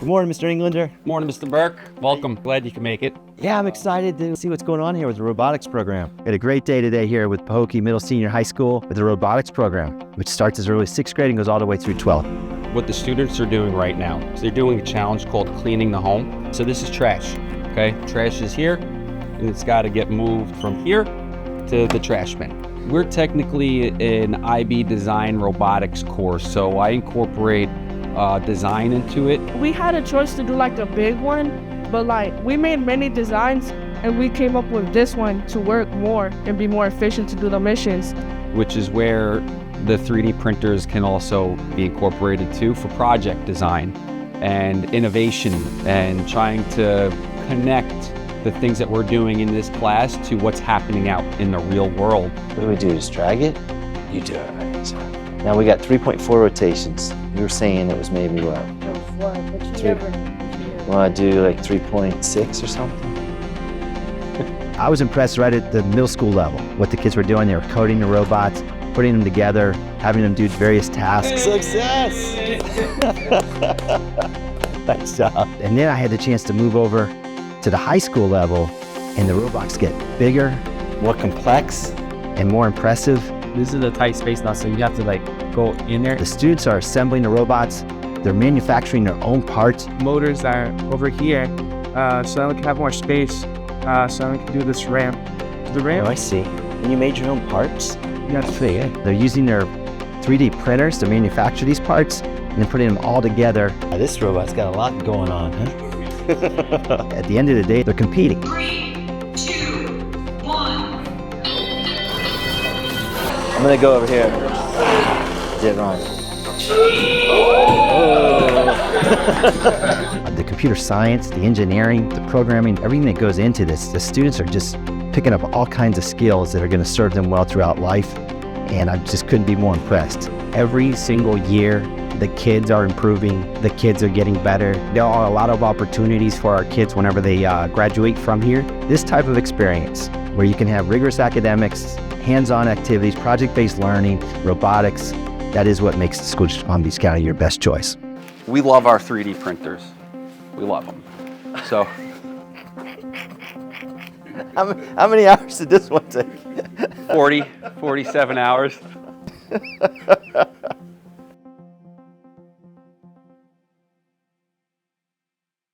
Morning, Mr. Englander. Morning, Mr. Burke. Welcome. Glad you can make it. Yeah, I'm excited to see what's going on here with the robotics program. We had a great day today here with Pahokee Middle-Senior High School with the robotics program, which starts as early as 6th grade and goes all the way through 12th. What the students are doing right now is they're doing a challenge called cleaning the home. So this is trash, okay? Trash is here, and it's got to get moved from here to the trash bin. We're technically an IB design robotics course, so I incorporate design into it. We had a choice to do like a big one, but like we made many designs and we came up with this one to work more and be more efficient to do the missions. Which is where the 3D printers can also be incorporated too for project design and innovation and trying to connect the things that we're doing in this class to what's happening out in the real world. What do we do, just drag it? You do it, right? So now we got 3.4 rotations. You were saying it was maybe what? No, 4, but you never know. Want to do like 3.6 or something? I was impressed right at the middle school level, what the kids were doing. They were coding the robots, putting them together, having them do various tasks. Success! Nice job. And then I had the chance to move over to the high school level, and the robots get bigger, more complex, and more impressive. This is a tight space now, so you have to like go in there. The students are assembling the robots. They're manufacturing their own parts. Motors are over here, so we can have more space, so we can do this ramp. The ramp. Oh, I see. And you made your own parts? Yeah. They're using their 3D printers to manufacture these parts and then putting them all together. This robot's got a lot going on, huh? At the end of the day, they're competing. 3, 2, 1. I'm gonna go over here. Did it wrong. The computer science, the engineering, the programming, everything that goes into this, the students are just picking up all kinds of skills that are going to serve them well throughout life, and I just couldn't be more impressed. Every single year, the kids are improving, the kids are getting better. There are a lot of opportunities for our kids whenever they graduate from here. This type of experience, where you can have rigorous academics, hands-on activities, project-based learning, robotics, that is what makes the School District Palm Beach County your best choice. We love our 3D printers. We love them. So, How many hours did this one take? 47 hours.